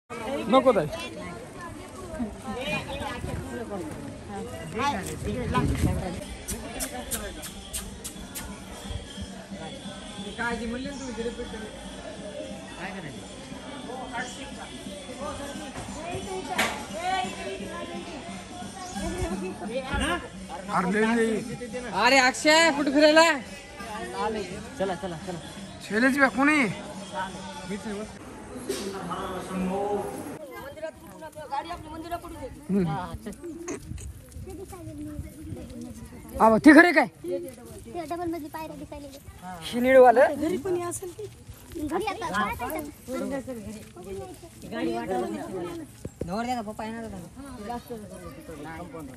नको ताई. काळजी म्हणली तुम्ही काय करायचं. अरे अक्षय कुठे फिरायला. चला चला चला. शैलेश बा कोणी ते खरे काय डबल मध्ये पायऱ्या दिसायला शिनीडवालं घरी कोणी असेल की घरी आता गाडी वाटवली नवर द्या पप्पा येणार होता जास्त कंपाऊंड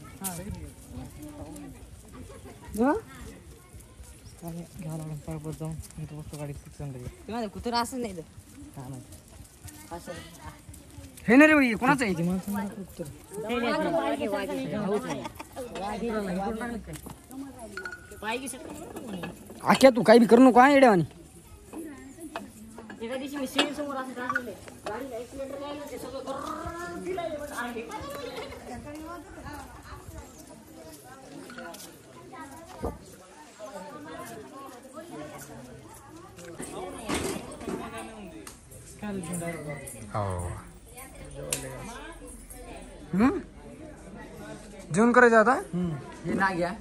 घ्यावं लागेल पायपत जाऊन इथं बसतो गाडी तुम्हाला कुत्र असं नाही हे नाही रे बाई कोणाचं आहे आख्या तू काही बी करू नको येड्यावानी. एका दिवशी मी सीन समोर असं टाकले गाडीला एक्सिलेटर लावलं ते सगळं दिलाय पण आहे जेवण करायचं आता. हे ना घ्या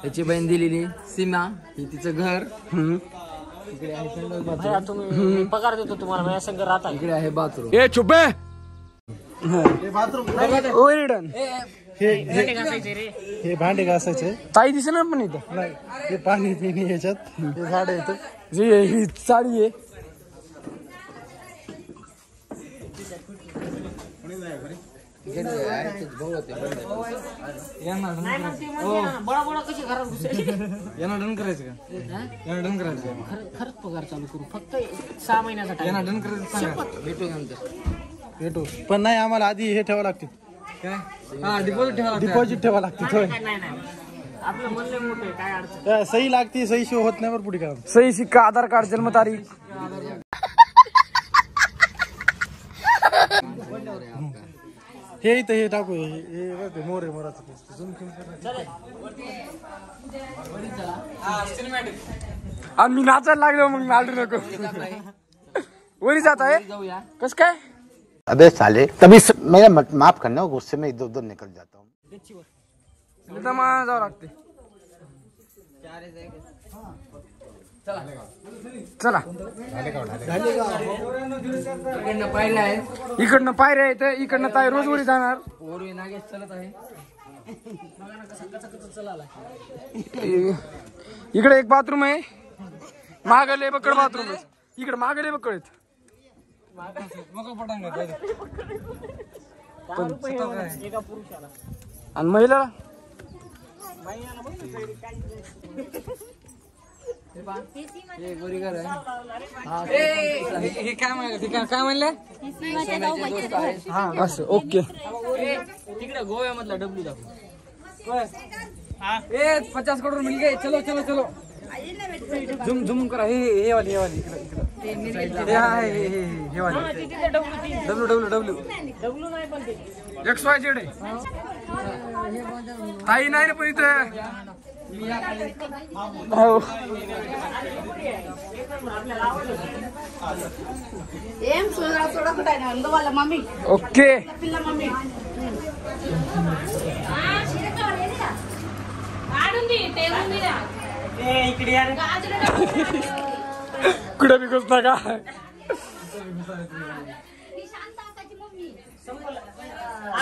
त्याची बहीण दिलेली सीमा ही तिचं घर. इकडे आहे तुम्ही पगार देतो तुम्हाला माझ्या संग राहता. इकडे आहे बाथरूम. ए चुप आहे. हे भांडे घासायचे ताई दिसे ना पण इथं नाही हे पाणी पिणे ह्याच्यात हे झाड येतं जी ही साडी आहे. यांना डन करायचं का. यांना डन करायचं खरंच पगार चालू करू फक्त 6 महिन्याचा टाइम. यांना डन करायचं सांगा. भेटू नंतर भेटू पण नाही आम्हाला आधी हे ठेवावं लागते काय. हा डिपॉझिट ठेवा. डिपॉझिट ठेवावं लागते नाही आपलं म्हणलं मोठं काय अडचण. सही लागते सही शिव होत नाही बरं पुढे काय. सही शिक्का आधार कार्ड जन्मतारीख. हे इथं हे टाकू हे मोर आहे मोराचं आम्ही नाचायला लागलो मग नाडू नको. वरी जात आहे कस काय. अबे साले तभी मेरा माफ करना गुस्से में इधर उधर निकल जाता हूँ. जावं लागते. चला इकडनं पाहिलं आहे. इकडनं पायऱ्या आहेत इकडनं ताई रोज वरी जाणार. ओरवी नागेश चलत आहे. इकडे एक बाथरूम आहे. मागले बकड बाथरूम आहे. इकडे मागले बकड आहेत. आणि महिला हे गोरीगर आहे. हे काय म्हणले असं ओके. तिकडे गोव्यामधला डब्ल्यू दाखव. 50 करोड मिल गए. चलो चलो चलो झूम झूम करा. हे वाली हे वाली डब्ल्यू डब्ल्यू डब्ल्यू नाही पण ते XYZ आहे. ताई नाही रे पण इथं ओके. कुठे बी घुसता का.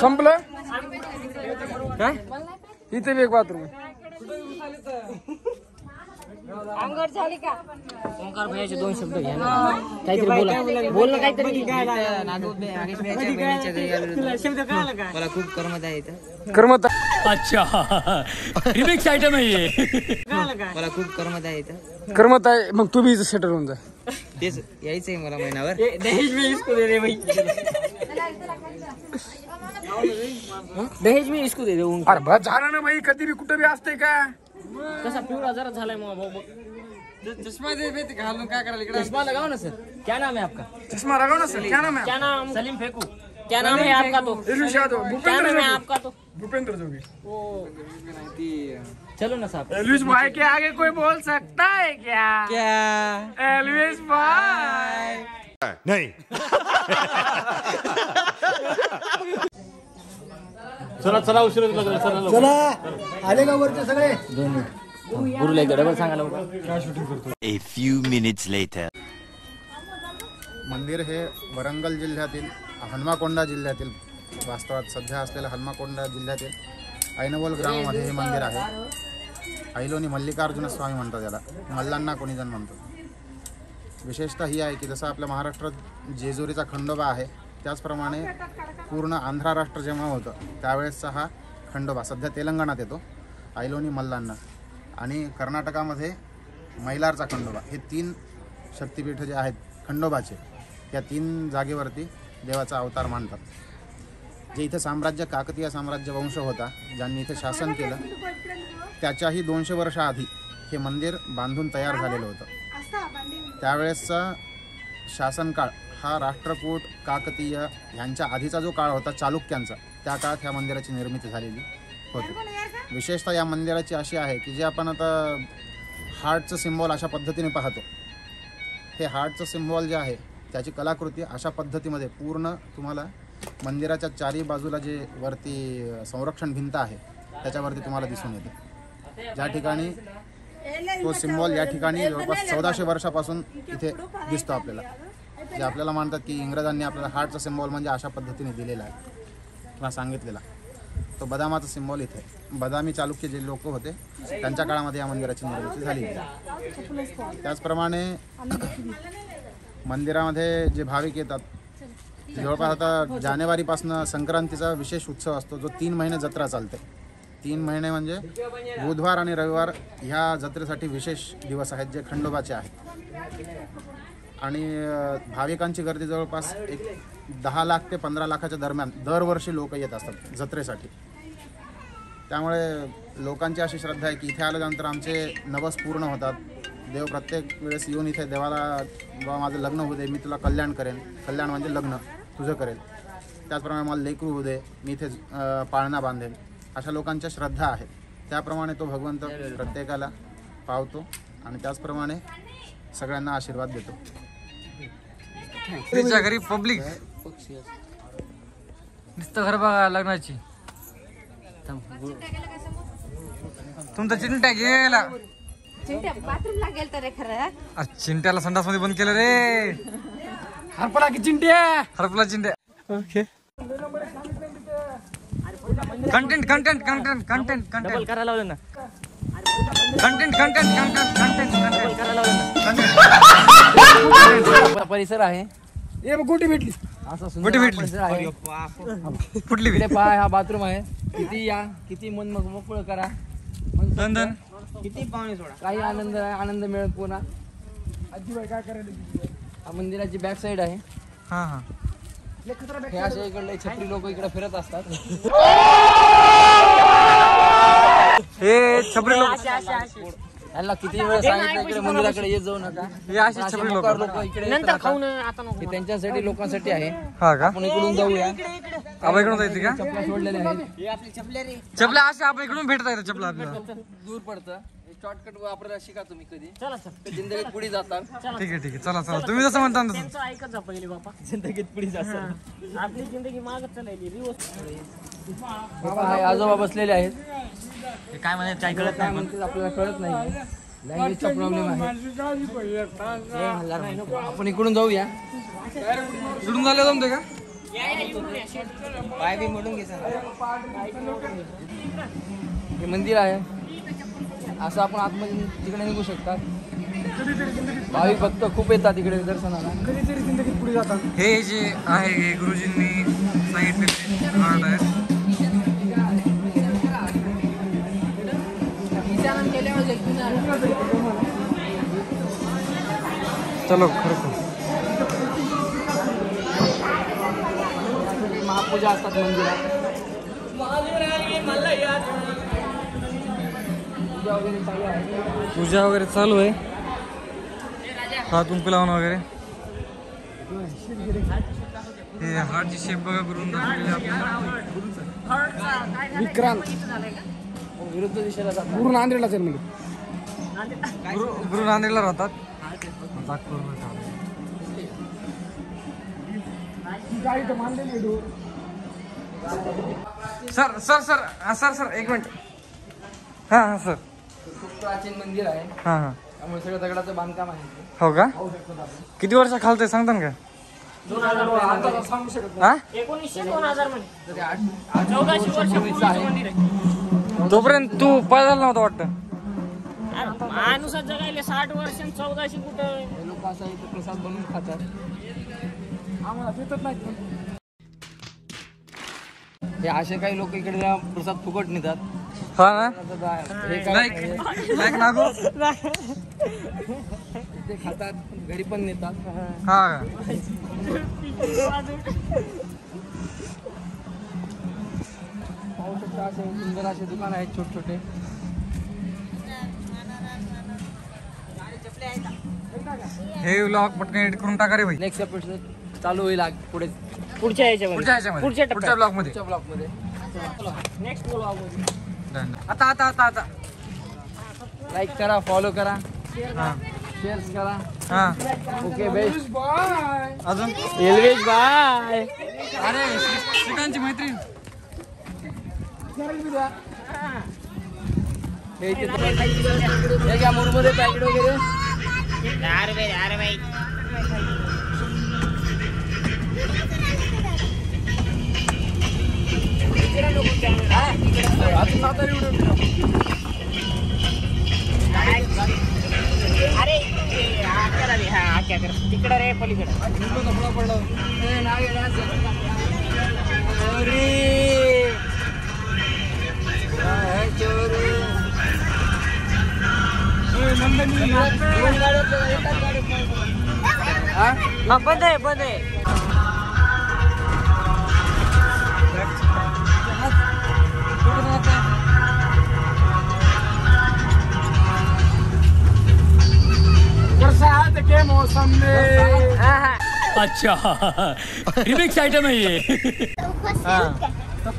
संपलं काय. इथे बी एक बाथरूम आहे. अंगड झाली का. ओंकार भैयाचे 2 शब्द घ्या काहीतरी बोल ना काहीतरी. मला खूप करमत आहे इथं. करमत. अच्छा रिमिक्स आयटम आहे ये. मला खूप करमत आहे इथं. करमत आहे मग तू बी सेटल होऊन जा. तेच यायचंय मला महिनाभर. दहेज में इसको दे रे भाई. दहेज में इसको दे दे. अरे बस झालं ना भाई. कधी बी कुठे बी असते का. कसा पिवळा जरा झालाय मग भाऊ. चष्मा दे घालून काय करायला. इकडे चष्मा लगाव ना सर. क्या नाम है आपका? चष्मा लगाओ ना सर, क्या नाम है? क्या नाम? सलीम फेकू। क्या नाम है आपका? तो इलिश यादव, क्या भूपेंद्र नाम है जोगी। आपका? तो भूपेंद्र जोगी। चलो ना साहब। एलविस भाई के आगे कोई बोल सकता है क्या? क्या एलविस भाई नहीं। चला आले का वरचे सगळे. गुरुला एकदा डबल सांगा लवकर. A few minutes later. मंदिर हे वरंगल जिल्ह्यातील हनुमाकोंडा जिल्ह्यातील वास्तवात सध्या असलेल्या हनुमाकोंडा जिल्ह्यातील ऐनवल ग्रामामध्ये हे मंदिर आहे. ऐलोनी मल्लिकार्जुन स्वामी म्हणतात याला, मल्लांना कोणी जण म्हणतात. विशेषतः ही आहे की जसं आपल्या महाराष्ट्रात जेजुरीचा खंडोबा आहे त्याचप्रमाणे पूर्ण आंध्र राष्ट्र जेव्हा होतं त्यावेळेसचा हा खंडोबा सध्या तेलंगणात येतो, ऐलोनी मल्लांना. आणि कर्नाटकामध्ये मैलारचा खंडोबा. हे 3 शक्तिपीठ जे आहेत खंडोबाचे, या 3 जागेवरती देवाचा अवतार मानतात. जे इथं साम्राज्य काकतीय साम्राज्य वंश होता ज्यांनी इथे शासन केलं त्याच्याही 200 वर्ष आधी हे मंदिर बांधून तयार झालेलं होतं. त्यावेळेसचा शासनकाळ हा राष्ट्रकूट काकतीय ह्यांच्या आधीचा जो काळ होता चालुक्यांचा, त्या काळात ह्या मंदिराची निर्मिती झालेली होती. विशेषतः या मंदिराची अशी आहे की जे आपण आता हार्टचं सिम्बॉल अशा पद्धतीने पाहतो, हे हार्टचं सिम्बॉल जे आहे त्याची कलाकृती अशा पद्धतीमध्ये पूर्ण तुम्हाला मंदिराच्या चारी बाजूला जे वरती संरक्षण भिंत आहे त्याच्यावरती तुम्हाला दिसून येते. ज्या ठिकाणी तो सिम्बॉल या ठिकाणी जवळपास 1400 वर्षापासून इथे दिसतो आपल्याला. जे आपल्याला मानतात की इंग्रजांनी आपल्याला हार्टचा सिम्बॉल म्हणजे अशा पद्धतीने दिलेला आहे किंवा सांगितलेला. तो बदामाचा सिम्बॉल इथे, बदामी चालुक्य जे लोक होते त्यांच्या काळामध्ये या मंदिराची निर्मिती झाली आहे. त्याचप्रमाणे मंदिरामध्ये जे भाविक येतात जवळपास आता जानेवारीपासून संक्रांतीचा विशेष उत्सव असतो जो 3 महिने जत्रा चालते. 3 महिने म्हणजे बुधवार आणि रविवार ह्या जत्रेसाठी विशेष दिवस आहेत जे खंडोबाचे आहेत. आणि भाविकांची गर्दी जवळपास 10 लाख ते 15 लाखाच्या दरम्यान दरवर्षी लोक येत असतात जत्रेसाठी. त्यामुळे लोकांची अशी श्रद्धा आहे की इथे आल्यानंतर आमचे नवस पूर्ण होतात. देव प्रत्येक वेळेस येऊन इथे देवाला बाबा माझं लग्न होऊ दे, मी तुला कल्याण करेन, कल्याण म्हणजे लग्न तुझं करेल, त्याचप्रमाणे मला लेकरू होऊ दे, मी इथे पाळणा बांधेन, अशा लोकांच्या श्रद्धा आहेत. त्याप्रमाणे तो भगवंत प्रत्येकाला पावतो आणि त्याचप्रमाणे सगळ्यांना आशीर्वाद देतो. तिच्या घरी पब्लिक नुसतं घर बघा लग्नाची. तुमचा चिंट्या गेला, बाथरूमला गेलता रे खरं. चिंट्याला संडास मध्ये बंद केलं रे. हरपला की चिंट्या, हरपला चिंट्या. Okay content content content content content करायला लावलं ना. Content content content content content करायला लावलं ना. परिसर आहे ये गोटी भेटली, असा गोटी भेटली. परिसर आहे. फुटली इकडे पाय हा बाथरूम आहे. किती या किती मन मग मोकळं करा, धन धन. किती पाहुणे सोडा, काही आनंद आहे, आनंद मिळत पुन्हा. हा मंदिराची बॅक साईड आहे. हा हा हे असे इकडले छपरी लोक इकडे फिरत असतात. हे छपरी लोक, त्यांना किती वेळ सांगितलं इकडे मंदिराकडे येत जाऊ नका. हे असे छपरी लोक. लोक इकडे येत राहतात. हे त्यांच्यासाठी लोकांसाठी आहे. हा का आपण इकडून जाऊया. आपण इकडून जायचं का? चपला सोडलेले आहेत. चपल्या असे आपण इकडून भेटता येतं चपला आपल्याला. दूर पडतं. शॉर्टकट वापरायला शिका तुम्ही कधी. चला जिंदगीत पुढे जातात. ठीक आहे ठीक आहे, चला चला, तुम्ही जसं म्हणता ना तसं. ऐकत जा पहिले बापा. जिंदगीत पुढे जातात. आपली जिंदगी मागत चालली. आजोबा बसलेले आहेत. हे काय म्हणायचं काय कळत नाही म्हणतात, आपल्याला कळत नाही. लँग्वेजचा प्रॉब्लेम आहे. आपण इकडून जाऊया. इकडून झाले जमते का? पाय बी मोडून घे. हे मंदिर आहे. असं आपण आतमध्ये तिकडे निघू शकतात. भाविक भक्त खूप येतात इकडे दर्शनाला. कधीतरी जिंदगीत पुढे जातात. हे जे आहे हे गुरुजींनी सांगितलेले आर्ट आहे. चलो खरं महापूजा असतात मंदिरात. पूजा वगैरे चालू आहे. हात उंकू लावून वगैरे. हे हार्टची शेप बघा करून दाखवलेली आपल्याला. विक्रांत विरुद्ध दिशेला जातात. गुरु नांदेडला जन्मले. गुरु नांदेडला राहतात. Sir sir sir sir sir एक मिनिट. हा हा सर. खूप प्राचीन मंदिर आहे. हा हा त्यामुळे सगळं दगडाचं बांधकाम आहे. हो का? किती वर्ष खालतंय सांगता ना का? 1914 आहे. तोपर्यंत तू पैदा नव्हता वाटतं. माणूस जगायला 60 वर्ष 1400 कुठं. हे लोक असं इथं प्रसाद बनवून खातात. आम्हाला देतच नाही. हे असे काही लोक इकडे प्रसाद फुकट नेतात. हा ना. हे काय लाईक नागो. ते खातात, घरी पण नेतात. हा का? पाहू शकता असे सुंदर असे दुकान आहेत छोटे छोटे. हे व्लॉग पटकन एडिट करून टाका रे भाई. नेक्स्ट एपिसोड चालू होईल पुढे पुढच्या ह्याच्यामध्ये पुढच्या ब्लॉग मध्ये. नेक्स्ट ब्लॉगमध्ये. आता आता आता आता लाईक करा, फॉलो करा, हा शेअर करा. हा. Okay best. अजून एल्वेज बाय. अरे श्रीकांतची मैत्रीण. हे घ्या मुरमुरे पॅकेट वगैरे. अरे भाई तिकडे रे पलीकडे. बंद आहे बंद आहे. बरसात के मौसम में. अच्छा रिमिक्स आइटम है ये.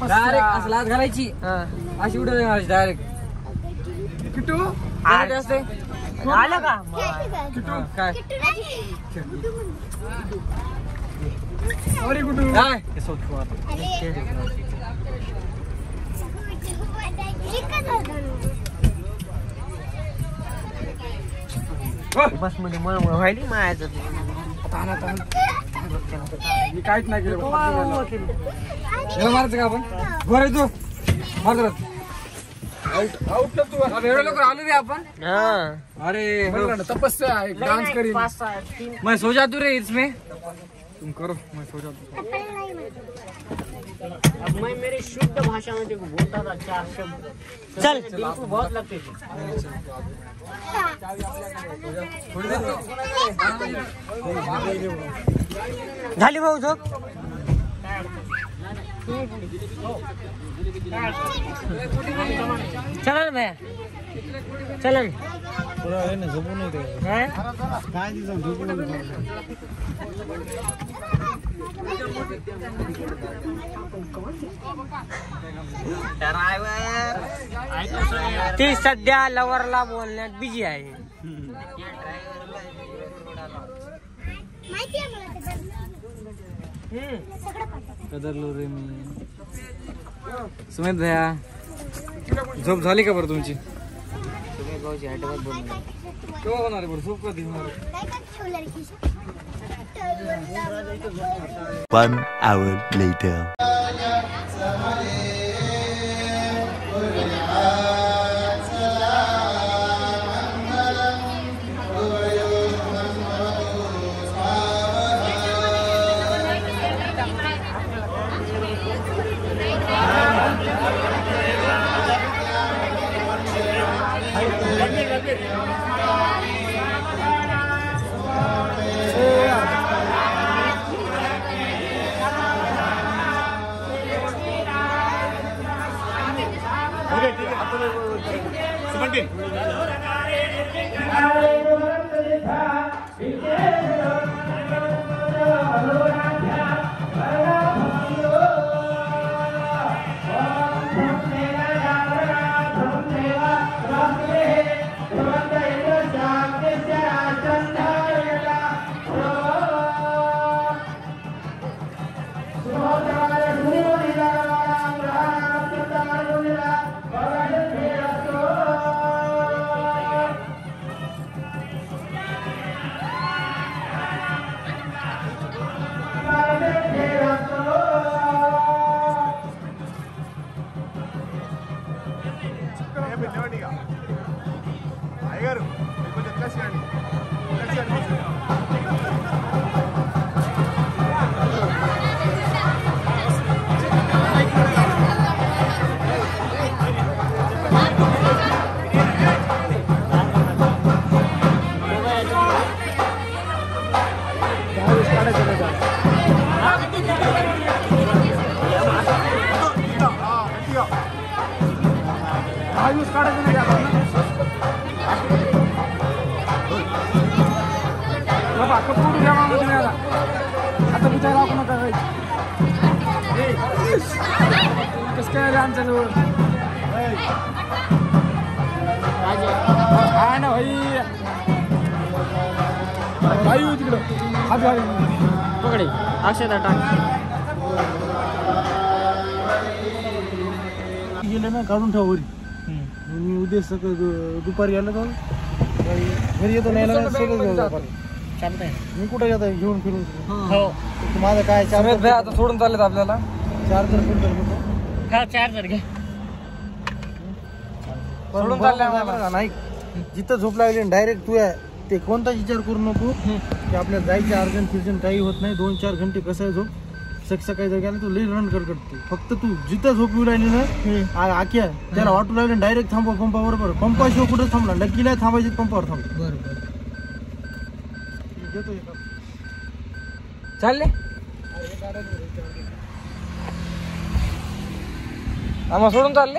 डायरेक्ट असं लाच घालायची. अशी उडत घालायची डायरेक्ट. किटू असते आलं का? काय अरे कुठू काय बस मध्ये मळमळ व्हायली मायाचं. मी काहीच नाही केलं. मारायचं का आपण? बरं तू मारत आउट तू. एवढे लोक आलो बी आपण. अरे तपस्या आहे. डांस करी. 5-6-3. मैं सो जातू रे इसमें. तुम करो मैं सो जाता हूं. अब मैं मेरी शुद्ध भाषा में देखो बोलता था 4 शब्द. चल दिल को बहुत लगते थे. झाली भाऊ झोप. चला ना भैया चला ना. झोपून होते हा? काय दिवस झोपून ती सध्या लवरला बोलण्यात बिझी आहे. कदरलो रे मी. सुमित भैया झोप झाली का बरं तुमची? सुमित भाऊची हॅटवर बोलणार. केव्हा होणार आहे बरं? झोप कधी होणार आहे? 1 hour later. काढायचं नाही हा यूज काढायचं नाही आता पुढे घ्या मामा तुम्ही आता विचार आपण नका कसं काय आमच्याजवळ हा ना भाई भाई तिकडं हात घाल पकडे अक्षता टाक गेले ना काढून ठेव वरी मी उद्या सकाळ दुपारी आलं का घरी येतो नाही चालतंय मी कुठे येतो घेऊन फिरून हो माझं काय आता सोडून चाललेत आपल्याला चार्जर फिल्टर हा चार्जर घे सोडून चालले नाही जिथं झोप लागली डायरेक्ट तू आहे ते कोणताच विचार करू नको की आपल्याला जायचं अर्जंट फिर्जंट काही होत नाही 2-4 घंटे कसं आहे झोप सकाळी जर गेला तू लई रन करते फक्त तू जिथं झोप येऊ राहिली ना आख्या त्याला वाटू लागले डायरेक्ट थांबव पंपावर बरोबर पंपाशिवाय कुठे थांबला नक्कीला थांबायचे पंपावर थांबला बरोबर देतो चालले आम्हाला सोडून चालले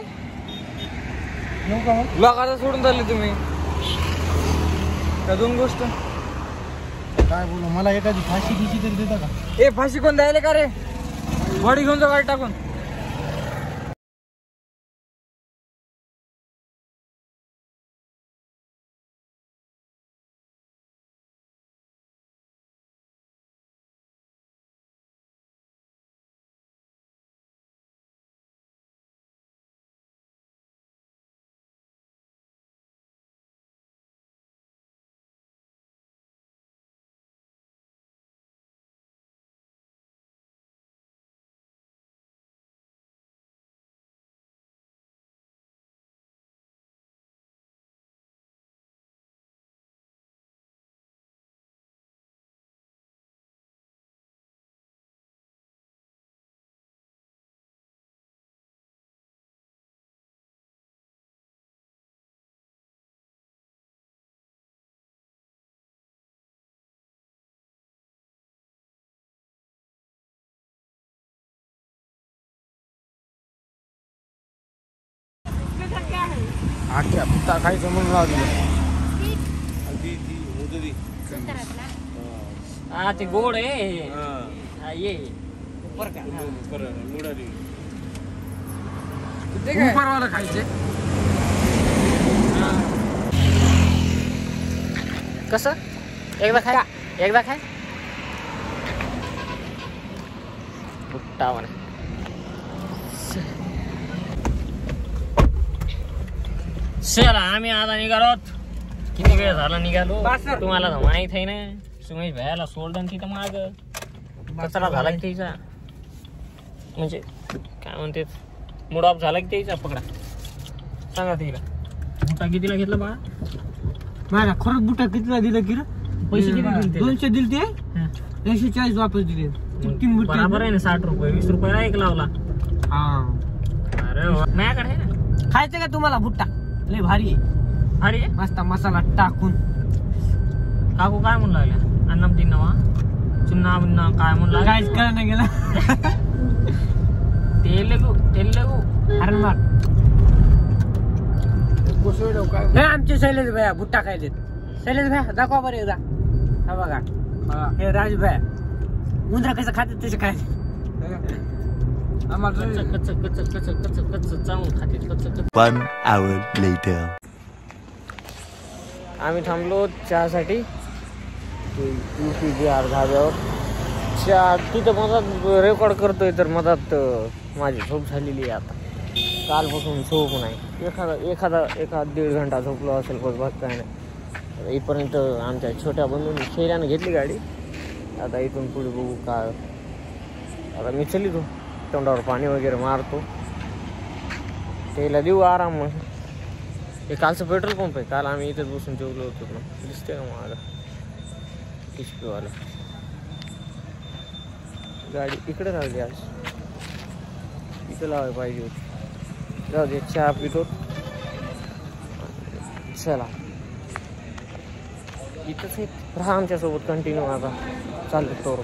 येऊ का मग ब्लॉक आता सोडून चालले तुम्ही त्या दोन गोष्ट काय बोलू मला एखादी फाशी दिशी तरी देता का ए फाशी कोण द्यायला का रे बॉडी घेऊन जा गाडी टाकून आख्या पिता खायचं म्हणून लावली हा ते गोड आहे हा ये ऊपर का उपरवाला खायचे कसं एकदा खाय भुट्टा म्हणा चला आम्ही आता निघालो किती वेळ झाला निघालो तुम्हाला तर माहित आहे ना सुमेश भैयाला सोडलं तिथं माग कचरा झाला की त्याचा म्हणजे काय म्हणते मूड ऑफ झाला की त्याचा पकडा सांगा तिला बुटा कितीला घेतला बा माझ्या खरंच बुटा कितीला दिलं की रे पैसे किती दिले 200 दिले ते 140 वापस दिले 3 बुटे बराबर आहे ना 60 रुपये 20 रुपये एक लावला हा अरे माझ्याकडे आहे ना खायचं का तुम्हाला बुट्टा लय भारी आहे अरे मस्त मसाला टाकून काकू काय म्हणू लागल्या अन्नम दिन नवा चुन्ना बिन्ना काय म्हणू लागला काहीच कळलं नाही गेला तेल लगू अरे मग काय हे आमचे शैलेश भैया बुट्टा खायले शैलेश भैया दाखवा बरं एकदा हा बघा हे राज भैया उंदरा कसं खाते तसे खायचे कच चावून खाते कच 1 hour later. आम्ही थांबलो चहासाठी UP-बिहार धाब्यावर चहा तिथं मधात रेकॉर्ड करतोय तर मधात माझी झोप झालेली आहे आता कालपासून झोप नाही एखादा 1-1.5 घंटा झोपलो असेल बस बात काय नाही इथपर्यंत आमच्या छोट्या बंधूंनी शैल्यानं घेतली गाडी आता इथून पुढे बघू काय आता मी चलितो तोंडावर पाणी वगैरे मारतो त्याला देऊ आराम मग हे कालचं पेट्रोल पंप आहे काल आम्ही इथेच बसून जेवलो होतो ना दिसते का माझा HP-वाला गाडी इकडे राहिली आज इथं लावायला पाहिजे होती जाऊ दे चहा पितो चला इथंच राहा आमच्यासोबत कंटिन्यू आता चालू करू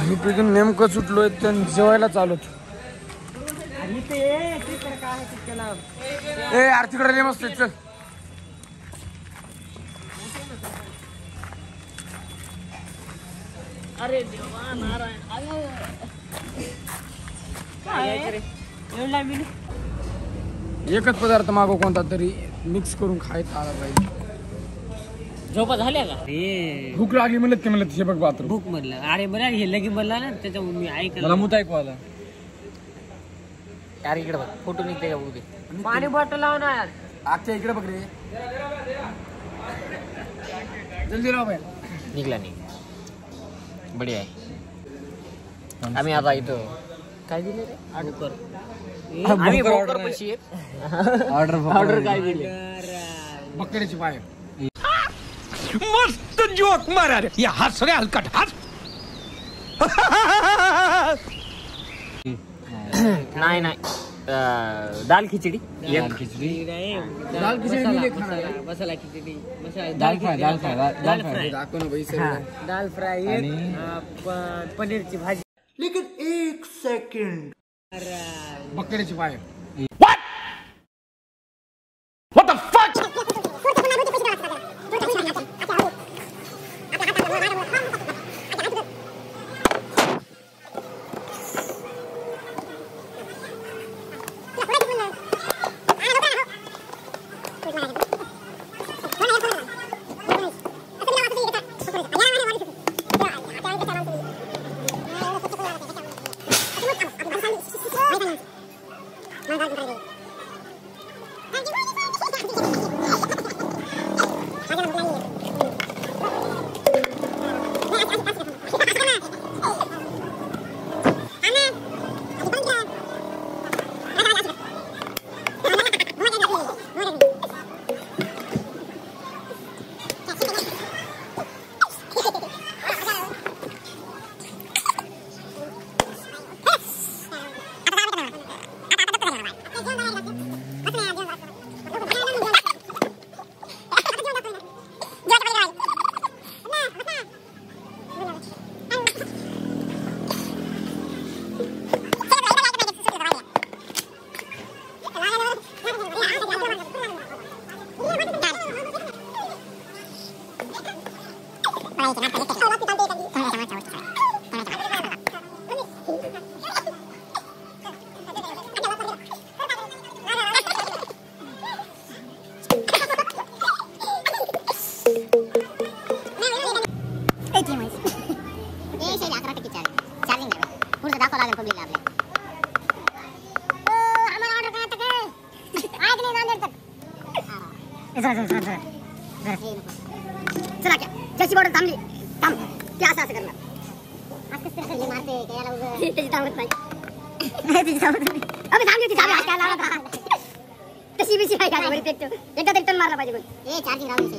झोपेतून नेमकं सुटलोय तर जेवायला चालत. ए यार तिकडे रे मस्त चल. अरे देवा नारायण. एकच पदार्थ मागव कोणता तरी मिक्स करून खायचा आला पाहिजे. झोपा झाल्या का रे? भूक लागली म्हणत ते म्हणत हे बघ बाथरूम. भूक म्हणलं अरे बरं हे लगी बोलला ना त्याच्यावर मी ऐकलं. मला मूत ऐकू आला. यार इकडे बघ फोटो निघते का बघू. पाणी बॉटल लाव ना यार. आजच्या इकडे बघ रे. जल्दी राव बाय. निघला नाही. बढिया आहे. आम्ही आता इथं काय दिले रे? आम्ही भोकर पशी ऑर्डर काय दिले? बकऱ्याची पाय. मस्त जोक मारा रे. या हस रे हलकट हस. नाही नाही दाल खिचडी. दाल खिचडी. दाल खिचडी मिले खाणार. मसाला खिचडी. दाल फ्राय. दाखव ना बाई सर. दाल फ्राय आणि पनीरची भाजी. लेकिन 1 सेकंड. बकऱ्याची पाय. चला क्या जशी बॉर्डर थांबली. थांब ते असं असं करणार. असं तर खाली मारते याला उगाच त्याची तावत नाही. त्याची तावत नाही. अबे थांबली होती थांबली. काय लावला था तशी बिशी काय का बरी पेटतो. एकदा तरी टन मारला पाहिजे कोण. ए चार्जिंग राहू दे.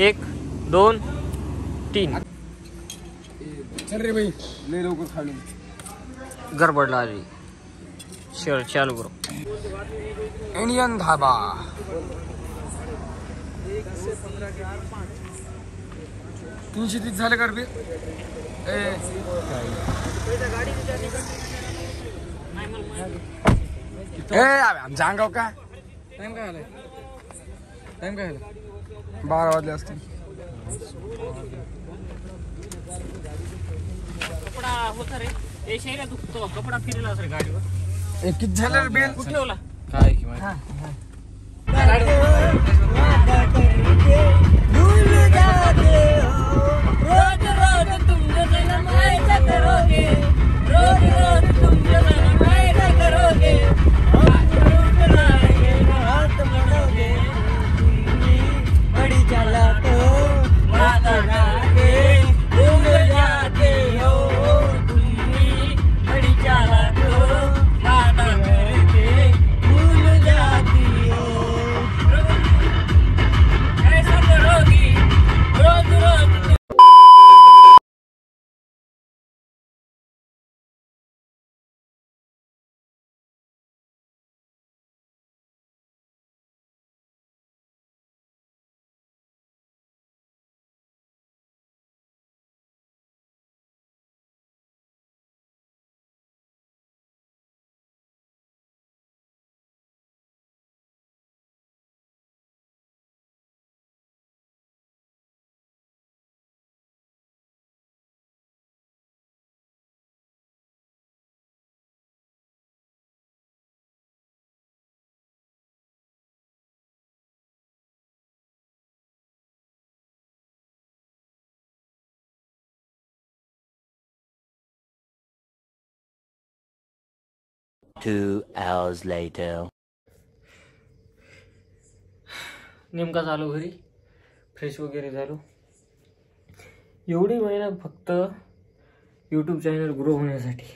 1 2 3. चल रे बाई लय लवकर खाली. गडबड आली. शेअर चालू करू. इंडियन धाबा. तीनशे 30 झाले का रे? आमच्या अंगाव का टाइम काय आलाय? टाइम काय आलाय? 12 वाजले असतील. कपडा होता रे. ए शेरा दुखतो. कपडा फिरला असेल गाडीवर. किती झालं रे बिल? कुठे ठेवला? काय की माहिती. 2 hours later. नेमका झालो घरी, फ्रेश वगैरे झालो. एवढी मेहनत फक्त यूट्यूब चॅनल ग्रो होण्यासाठी.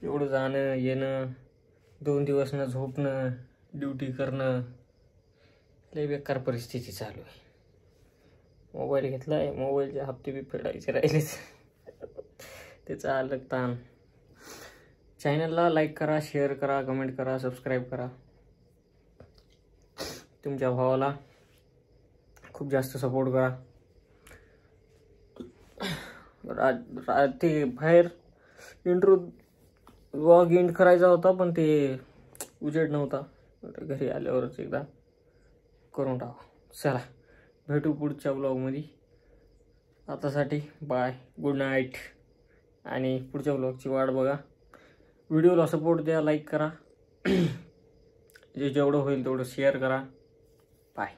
एवढं जाणं येणं, 2 दिवस न झोपणं, ड्युटी करणं, लय बेकार परिस्थिती चालू आहे. मोबाईल घेतला आहे, मोबाईलचे हप्ते बी फेडायचे राहिलेच. त्याचा अलग ताण. चॅनलला लाईक करा, शेअर करा, कमेंट करा, सबस्क्राईब करा. तुमच्या भावाला खूप जास्त सपोर्ट करा. ते बाहेर इंट्रो व्लॉग एंड करायचा होता, पण ते उजेड नव्हता. घरी आल्यावरच एकदा करून टाका. चला भेटू पुढच्या व्लॉगमध्ये. आतासाठी बाय, गुड नाईट. आणि पुढच्या व्लॉगची वाट बघा. व्हिडिओला सपोर्ट द्या, लाईक करा, जेवढं होईल तेवढं शेअर करा. बाय.